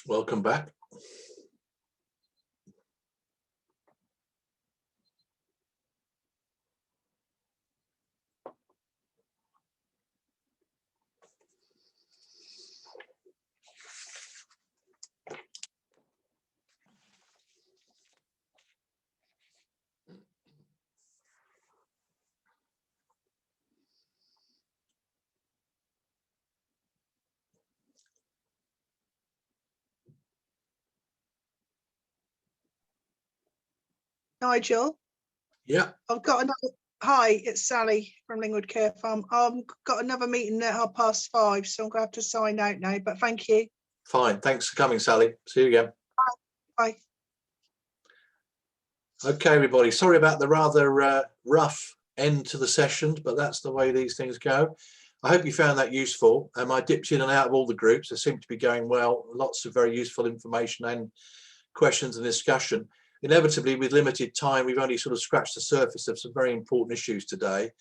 Welcome back. Nigel? Yeah. I've got another. Hi, it's Sally from Lingwood Care Farm. I've got another meeting at 5:30, so I'm going to have to sign out now, but thank you. Fine. Thanks for coming, Sally. See you again. Bye. Okay, everybody. Sorry about the rather rough end to the session, but that's the way these things go. I hope you found that useful. I dipped in and out of all the groups. They seem to be going well. Lots of very useful information and questions and discussion. Inevitably, with limited time, we've only sort of scratched the surface of some very important issues today.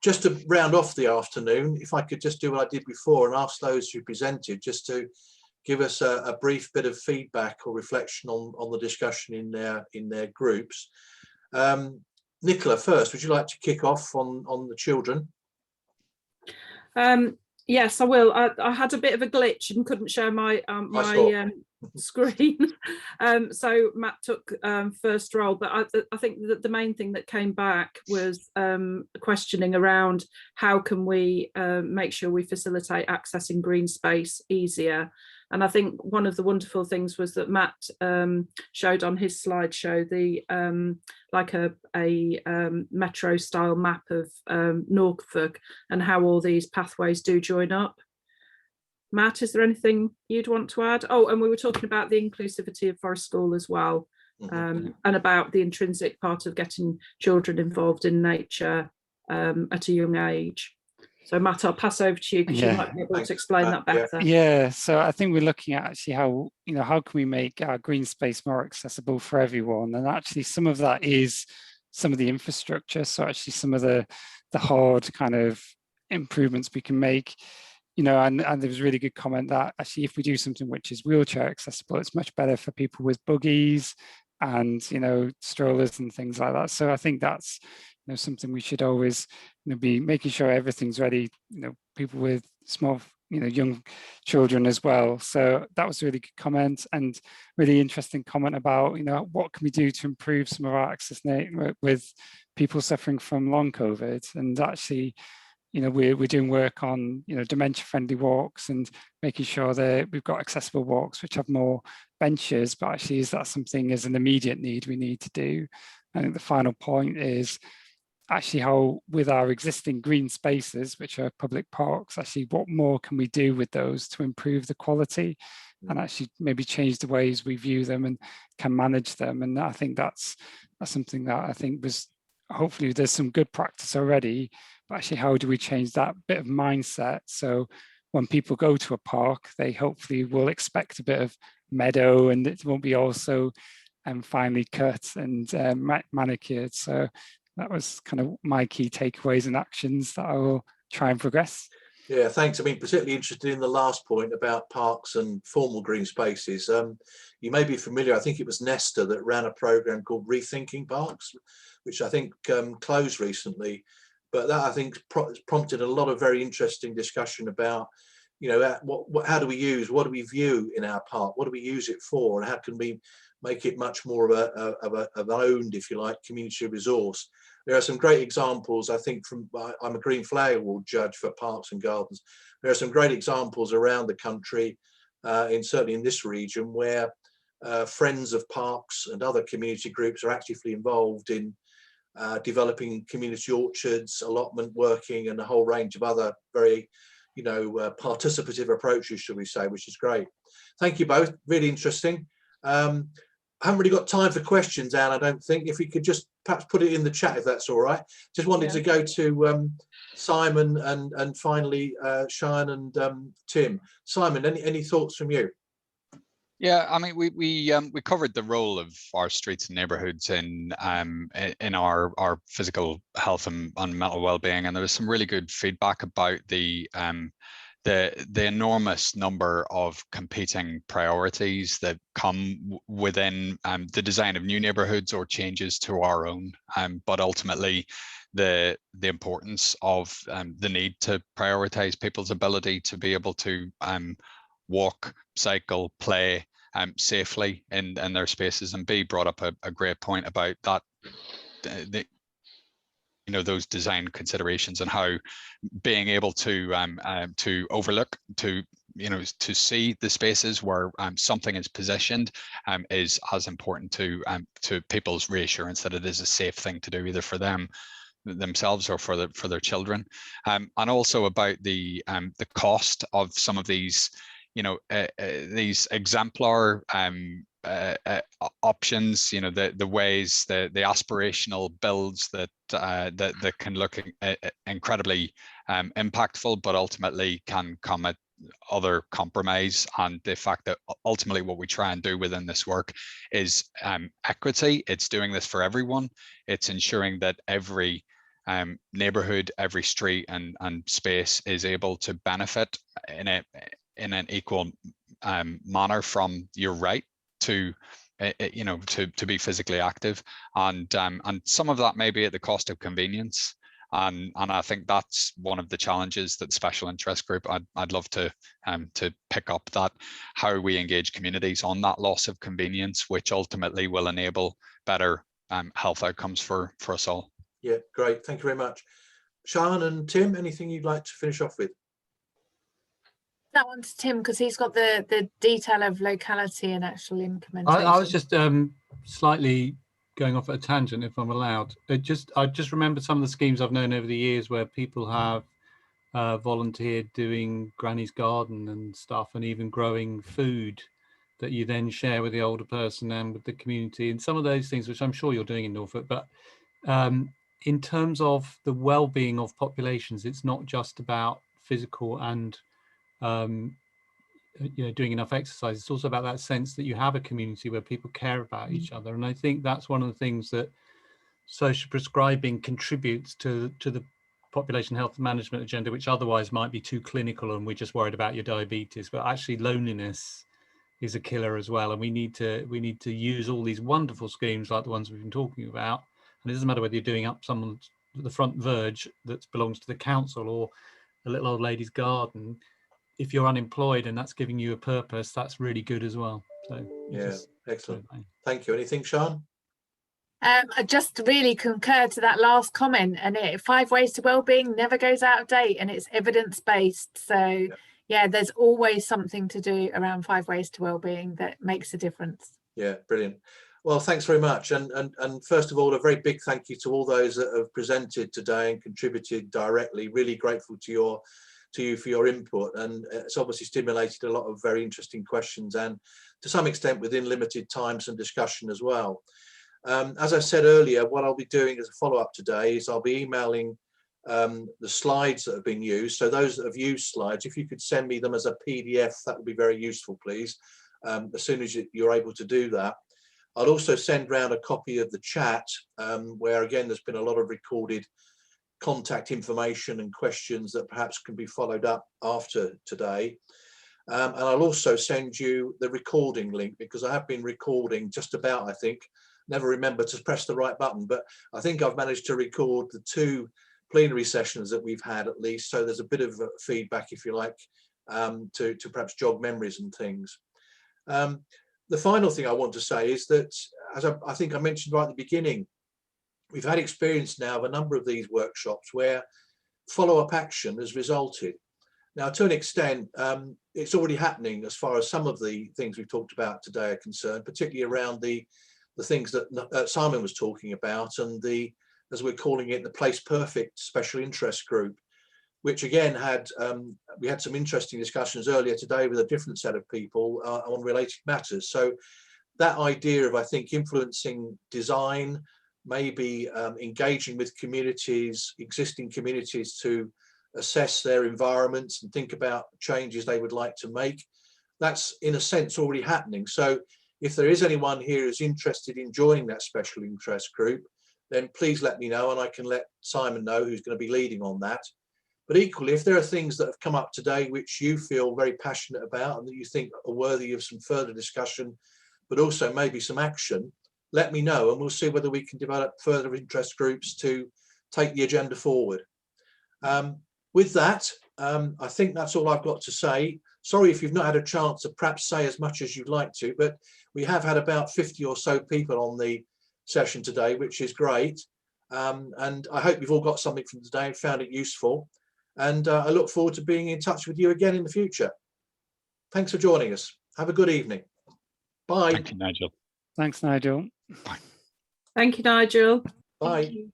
Just to round off the afternoon, if I could just do what I did before and ask those who presented just to give us a brief bit of feedback or reflection on the discussion in their groups. Nicola, first, would you like to kick off on the children? Yes, I will. I had a bit of a glitch and couldn't share my screen. So Matt took first role, but I think that the main thing that came back was questioning around how can we make sure we facilitate accessing green space easier. And I think one of the wonderful things was that Matt showed on his slideshow the like a metro style map of Norfolk and how all these pathways do join up. Matt, is there anything you'd want to add? Oh, and we were talking about the inclusivity of Forest School as well, and about the intrinsic part of getting children involved in nature at a young age. So Matt, I'll pass over to you because you might be able to explain that better. Yeah, so I think we're looking at actually how, how can we make our green space more accessible for everyone? And actually some of that is some of the infrastructure. So actually some of the hard kind of improvements we can make, and there was a really good comment that actually if we do something which is wheelchair accessible, it's much better for people with buggies and, strollers and things like that. So I think that's, something we should always be making sure everything's ready, people with small, young children as well. So that was a really good comment and really interesting comment about, what can we do to improve some of our access with people suffering from long COVID. And actually, we're doing work on, dementia-friendly walks and making sure that we've got accessible walks which have more benches, but actually is that something as an immediate need we need to do? I think the final point is actually how with our existing green spaces, which are public parks, actually what more can we do with those to improve the quality and actually maybe change the ways we view them and can manage them. And I think that's something that I think was, hopefully there's some good practice already, but actually how do we change that bit of mindset? So when people go to a park, they hopefully will expect a bit of meadow and it won't be also finely cut and manicured. So that was kind of my key takeaways and actions that I will try and progress. Yeah, thanks. I mean, particularly interested in the last point about parks and formal green spaces. You may be familiar, I think it was Nesta that ran a program called Rethinking Parks, which I think closed recently. But that I think prompted a lot of very interesting discussion about, how do we use, what do we view in our park, what do we use it for, and how can we make it much more of an owned, if you like, community resource. There are some great examples, I think, I'm a Green Flag Award judge for parks and gardens. There are some great examples around the country, certainly in this region, where friends of parks and other community groups are actively involved in developing community orchards, allotment working, and a whole range of other very, participative approaches, shall we say, which is great. Thank you both, really interesting. I haven't really got time for questions, Anne, I don't think. If we could just perhaps put it in the chat, if that's all right. Just wanted to go to Simon and finally Cheyenne and Tim. Simon, any thoughts from you? Yeah, I mean, we covered the role of our streets and neighborhoods in our physical health and mental well-being, and there was some really good feedback about the the enormous number of competing priorities that come within the design of new neighborhoods or changes to our own, but ultimately the importance of the need to prioritize people's ability to be able to walk, cycle, play safely in their spaces. And B brought up a great point about that, those design considerations and how being able to overlook, to see the spaces where something is positioned is as important to people's reassurance that it is a safe thing to do, either for themselves or for their children, and also about the cost of some of these these exemplar options, the ways, the aspirational builds that can look incredibly impactful, but ultimately can come at other compromise. And the fact that ultimately what we try and do within this work is equity. It's doing this for everyone. It's ensuring that every neighborhood, every street and space is able to benefit in an equal manner from your right to to be physically active, and some of that may be at the cost of convenience, and I think that's one of the challenges that special interest group I'd love to pick up, that how we engage communities on that loss of convenience, which ultimately will enable better health outcomes for us all. Yeah, great, thank you very much. Sian and Tim, anything you'd like to finish off with? That one to Tim, because he's got the detail of locality and actual implementation. I was just slightly going off at a tangent, if I'm allowed. I just remembered some of the schemes I've known over the years where people have volunteered doing granny's garden and stuff, and even growing food that you then share with the older person and with the community, and some of those things which I'm sure you're doing in Norfolk. But in terms of the well-being of populations, it's not just about physical and doing enough exercise. It's also about that sense that you have a community where people care about each other, and I think that's one of the things that social prescribing contributes to the population health management agenda, which otherwise might be too clinical and we're just worried about your diabetes. But actually loneliness is a killer as well, and we need to use all these wonderful schemes like the ones we've been talking about. And it doesn't matter whether you're doing up someone's the front verge that belongs to the council or a little old lady's garden. If you're unemployed and that's giving you a purpose, that's really good as well. So yeah, excellent. Thank you. Anything, Sian? I just really concur to that last comment, and 5 ways to wellbeing never goes out of date, and it's evidence-based. So yeah, there's always something to do around 5 ways to wellbeing that makes a difference. Yeah, brilliant. Well, thanks very much. And first of all, a very big thank you to all those that have presented today and contributed directly. Really grateful to you for your input, and it's obviously stimulated a lot of very interesting questions, and to some extent within limited time some discussion as well. As I said earlier, what I'll be doing as a follow-up today is I'll be emailing the slides that have been used. So those that have used slides, if you could send me them as a PDF, that would be very useful, please, as soon as you're able to do that. I'll also send round a copy of the chat, where again there's been a lot of recorded contact information and questions that perhaps can be followed up after today. And I'll also send you the recording link, because I have been recording just about, I think, never remember to press the right button, but I think I've managed to record the 2 plenary sessions that we've had at least. So there's a bit of feedback, if you like, to perhaps jog memories and things. The final thing I want to say is that, as I think I mentioned right at the beginning, we've had experience now of a number of these workshops where follow-up action has resulted. Now, to an extent, it's already happening as far as some of the things we've talked about today are concerned, particularly around the things that Simon was talking about, and the, as we're calling it, the Place Perfect special interest group, which again had, we had some interesting discussions earlier today with a different set of people on related matters. So that idea of, I think, influencing design, maybe engaging with communities, existing communities, to assess their environments and think about changes they would like to make, that's in a sense already happening. So if there is anyone here who's interested in joining that special interest group, then please let me know, and I can let Simon know, who's going to be leading on that. But equally, if there are things that have come up today which you feel very passionate about and that you think are worthy of some further discussion, but also maybe some action, let me know and we'll see whether we can develop further interest groups to take the agenda forward. With that, I think that's all I've got to say. Sorry if you've not had a chance to perhaps say as much as you'd like to, but we have had about 50 or so people on the session today, which is great. And I hope you've all got something from today and found it useful. And I look forward to being in touch with you again in the future. Thanks for joining us. Have a good evening. Bye. Thank you, Nigel. Thanks, Nigel. Thank you, Nigel. Bye. Thank you.